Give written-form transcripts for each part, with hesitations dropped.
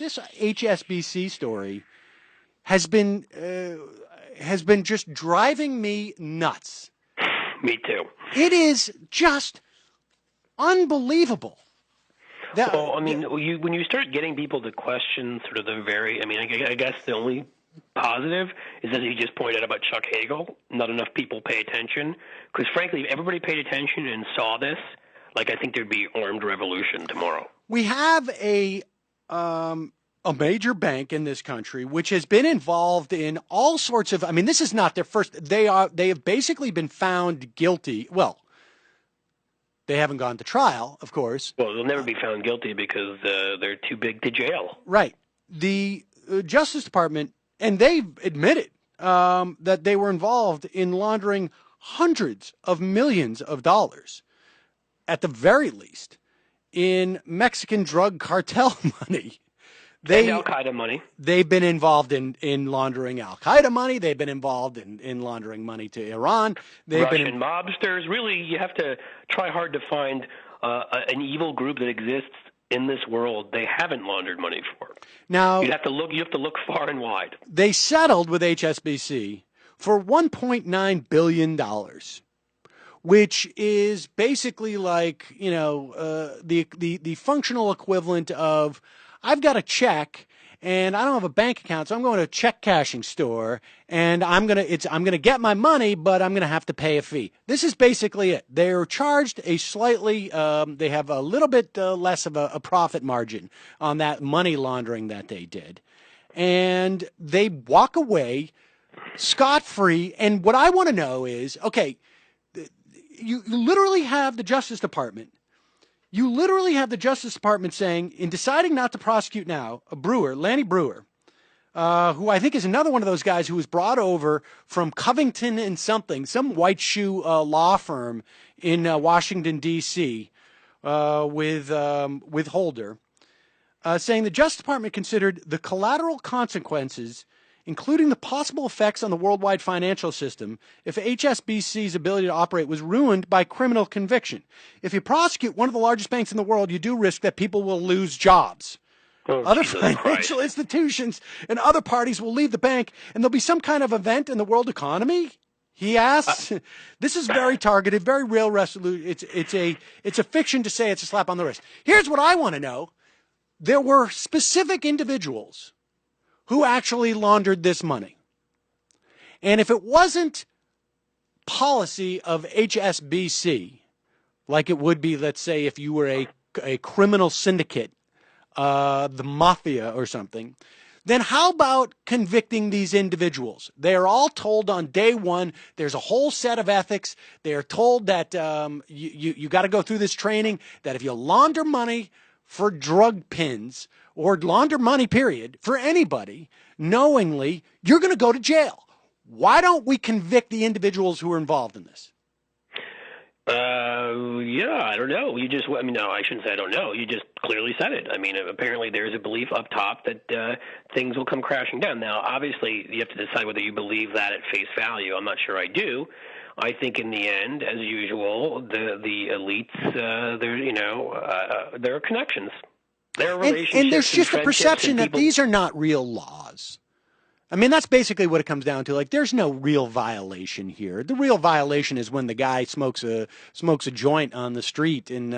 this HSBC story has been just driving me nuts. Me too. It is just unbelievable. Well, I mean, when you start getting people to question sort of I guess the only positive is that you just pointed out about Chuck Hagel. Not enough people pay attention. Because frankly, if everybody paid attention and saw this, I think there'd be armed revolution tomorrow. We have a major bank in this country which has been involved in all sorts of. I mean, this is not their first. They have basically been found guilty. Well, they haven't gone to trial, of course. Well, they'll never be found guilty because they're too big to jail. Right. The Justice Department, and they've admitted that they were involved in laundering hundreds of millions of dollars, at the very least, in Mexican drug cartel money. And Al-Qaeda money. They've been involved in laundering Al-Qaeda money. They've been involved in laundering money to Iran. Russian mobsters. Really, you have to try hard to find an evil group that exists in this world they haven't laundered money for. Now, you have to look far and wide. They settled with HSBC for $1.9 billion, which is basically like, the functional equivalent of, I've got a check and I don't have a bank account, so I'm going to a check cashing store and I'm going to get my money, but I'm going to have to pay a fee. This is basically it. They're charged a slightly, they have a little bit less of a profit margin on that money laundering that they did. And they walk away scot-free. And what I want to know is, okay, you literally have the Justice Department. You literally have the Justice Department saying, in deciding not to prosecute now, Lanny Brewer, who I think is another one of those guys who was brought over from Covington and some white shoe law firm in Washington, D.C., with Holder, saying the Justice Department considered the collateral consequences, including the possible effects on the worldwide financial system, if HSBC's ability to operate was ruined by criminal conviction. If you prosecute one of the largest banks in the world, you do risk that people will lose jobs. Other financial institutions and other parties will leave the bank, and there'll be some kind of event in the world economy, he asks. This is very targeted, very real, resolute. It's a fiction to say it's a slap on the wrist. Here's what I want to know. There were specific individuals who actually laundered this money. And if it wasn't policy of HSBC, like it would be, let's say, if you were a criminal syndicate, the mafia or something, then how about convicting these individuals? They are all told on day one, there's a whole set of ethics. They are told that you got to go through this training, that if you launder money for drug pins, or launder money, period, for anybody, knowingly, you're going to go to jail. Why don't we convict the individuals who are involved in this? I don't know. No, I shouldn't say I don't know. You just clearly said it. I mean, apparently there's a belief up top that things will come crashing down. Now, obviously, you have to decide whether you believe that at face value. I'm not sure I do. I think in the end, as usual, the elites, there are connections. There are relationships and there's just a perception that people... these are not real laws. I mean, that's basically what it comes down to. Like, there's no real violation here. The real violation is when the guy smokes a joint on the street and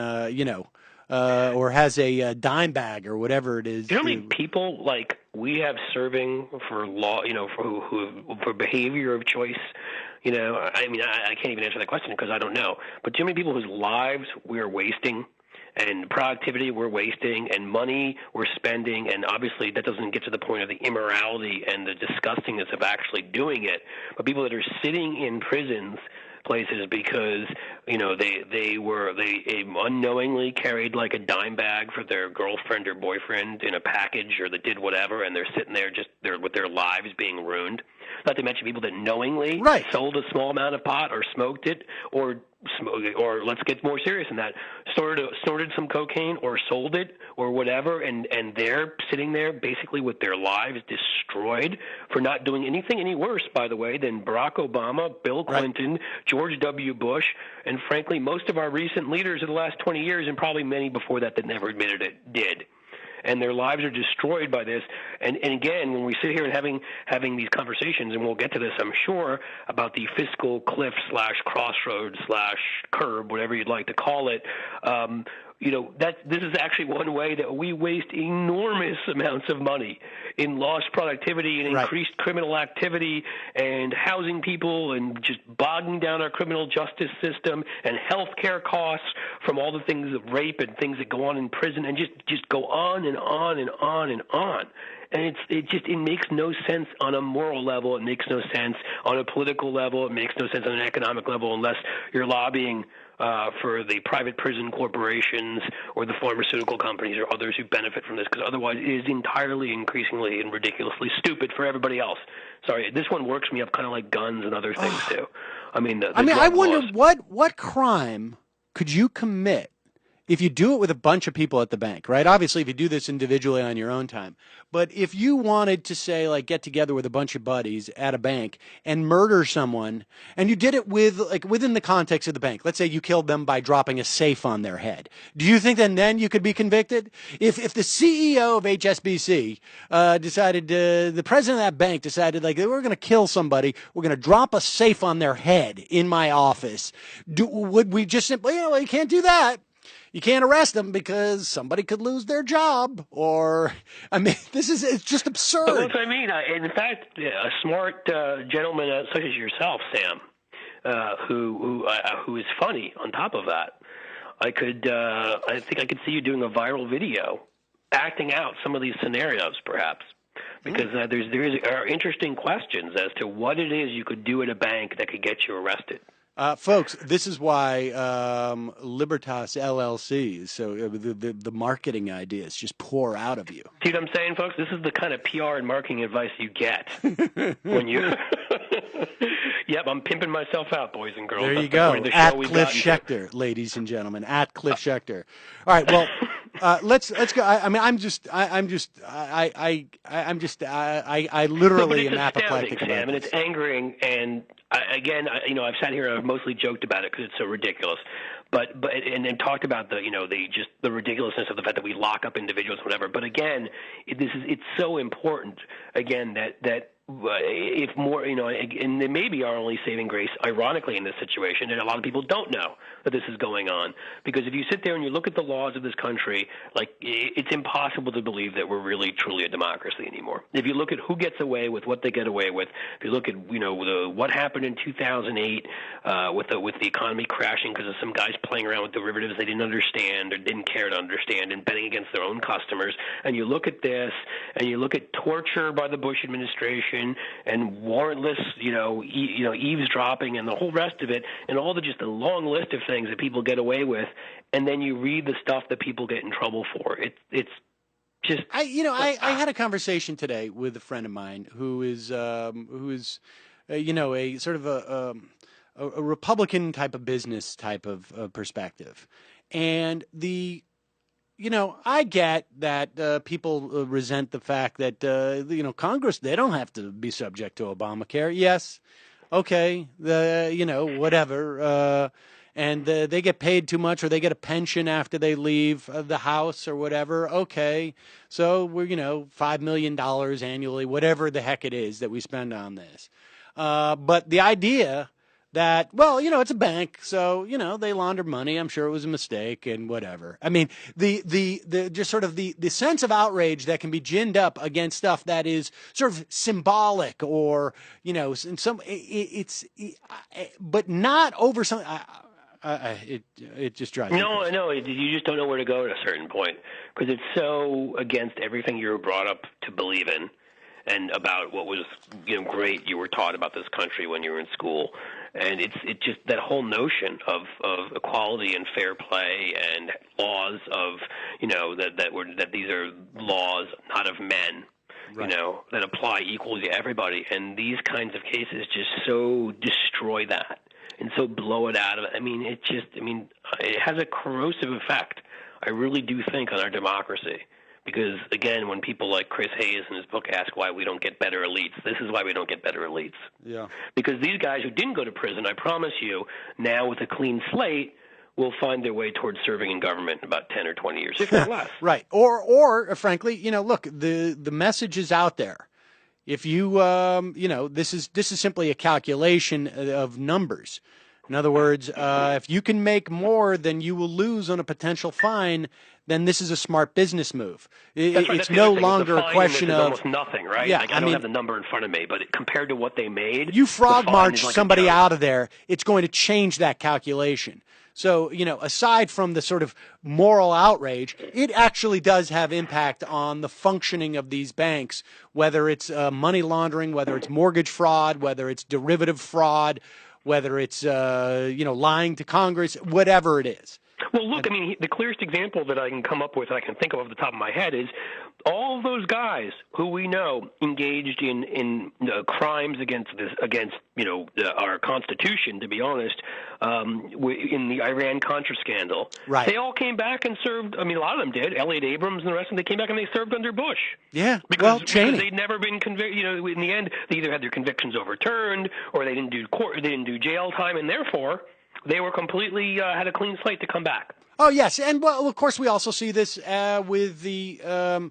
or has a dime bag or whatever it is. Do you know how many people like we have serving for law? For behavior of choice. I mean, I can't even answer that question because I don't know. But do you know how many people whose lives we're wasting? And productivity we're wasting, and money we're spending, and obviously that doesn't get to the point of the immorality and the disgustingness of actually doing it. But people that are sitting in prisons places because they unknowingly carried like a dime bag for their girlfriend or boyfriend in a package, or they did whatever, and they're sitting there with their lives being ruined. Not to mention people that knowingly sold a small amount of pot or smoked it, or let's get more serious than that, snorted some cocaine or sold it or whatever, and they're sitting there basically with their lives destroyed for not doing anything any worse, by the way, than Barack Obama, Bill Clinton, George W. Bush, and frankly most of our recent leaders of the last 20 years, and probably many before that never admitted it, did. and their lives are destroyed by this. And again, when we sit here and having these conversations, and we'll get to this, I'm sure, about the fiscal cliff / crossroads / curb, whatever you'd like to call it. This is actually one way that we waste enormous amounts of money in lost productivity and increased criminal activity and housing people and just bogging down our criminal justice system and healthcare costs from all the things of rape and things that go on in prison, and just go on and on and on and on. And it makes no sense on a moral level. It makes no sense on a political level. It makes no sense on an economic level unless you're lobbying for the private prison corporations or the pharmaceutical companies or others who benefit from this, because otherwise it is entirely, increasingly, and ridiculously stupid for everybody else. Sorry, this one works me up kind of like guns and other things too. I wonder what crime could you commit if you do it with a bunch of people at the bank, right? Obviously, if you do this individually on your own time. But if you wanted to, say, like, get together with a bunch of buddies at a bank and murder someone, and you did it within the context of the bank, let's say you killed them by dropping a safe on their head, do you think then you could be convicted? If the CEO of HSBC the president of that bank decided, like, we're going to kill somebody, we're going to drop a safe on their head in my office, would we just simply, you can't do that? You can't arrest them because somebody could lose their job, it's just absurd. But that's what I mean. In fact, a smart gentleman such as yourself, Sam, who is funny on top of that, I think I could see you doing a viral video acting out some of these scenarios, perhaps, because there are interesting questions as to what it is you could do at a bank that could get you arrested. Folks, this is why Libertas LLC, so the marketing ideas just pour out of you. See what I'm saying, folks? This is the kind of PR and marketing advice you get when you... Yep, I'm pimping myself out, boys and girls. There you go. At Cliff Schechter, ladies and gentlemen. At Cliff Schechter. All right. Well, let's go. I literally am apoplectic about Sam, this. And it's angering. And I've sat here and I've mostly joked about it because it's so ridiculous. But and talked about the ridiculousness of the fact that we lock up individuals, whatever. But again, it's so important again that if more, and it may be our only saving grace, ironically, in this situation, and a lot of people don't know that this is going on. Because if you sit there and you look at the laws of this country, like, it's impossible to believe that we're really, truly a democracy anymore. If you look at who gets away with what they get away with, if you look at, what happened in 2008 with the economy crashing because of some guys playing around with derivatives they didn't understand or didn't care to understand and betting against their own customers, and you look at this, and you look at torture by the Bush administration, and warrantless, eavesdropping and the whole rest of it, and all the long list of things that people get away with, and then you read the stuff that people get in trouble for. It's just. I had a conversation today with a friend of mine who is a sort of a Republican type of business type of perspective, and I get that people resent the fact that, Congress, they don't have to be subject to Obamacare. Yes. Okay. Whatever. And they get paid too much, or they get a pension after they leave the House or whatever. Okay. So we're, $5 million annually, whatever the heck it is that we spend on this. But the idea that, it's a bank, so, they launder money. I'm sure it was a mistake and whatever. I mean, the just sort of the sense of outrage that can be ginned up against stuff that is sort of symbolic or, in some, but not over something. It just drives me crazy. No, you just don't know where to go at a certain point because it's so against everything you were brought up to believe in and about what was, great you were taught about this country when you were in school. And it's just that whole notion of equality and fair play and laws of, that these are laws not of men, right, that apply equally to everybody. And these kinds of cases just so destroy that and so blow it out of it. I mean, it has a corrosive effect, I really do think, on our democracy. Because, again, when people like Chris Hayes in his book ask why we don't get better elites, this is why we don't get better elites. Yeah. Because these guys who didn't go to prison, I promise you, now with a clean slate, will find their way towards serving in government in about 10 or 20 years, if not less. Right. Or frankly, look, the message is out there. If you, this is simply a calculation of numbers. In other words, if you can make more than you will lose on a potential fine, then this is a smart business move. It's no longer a question of almost nothing, right? Yeah, I don't have the number in front of me, but compared to what they made, you frog march like somebody out of there, it's going to change that calculation. So, aside from the sort of moral outrage, it actually does have impact on the functioning of these banks, whether it's money laundering, whether it's mortgage fraud, whether it's derivative fraud, whether it's, lying to Congress, whatever it is. Well, look, the clearest example that I can come up with, that I can think of off the top of my head, is all of those guys who we know engaged in crimes against our Constitution, to be honest, in the Iran-Contra scandal. Right. They all came back and served. A lot of them did. Elliot Abrams and the rest of them, they came back and they served under Bush. Yeah, because Cheney. they'd never been convicted. In the end, they either had their convictions overturned or they didn't do jail time, and therefore they were completely had a clean slate to come back. Oh yes, and of course we also see this with the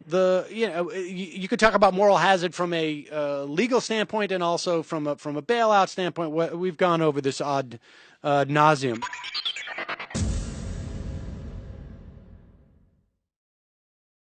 you could talk about moral hazard from a legal standpoint and also from a bailout standpoint. We've gone over this ad nauseum.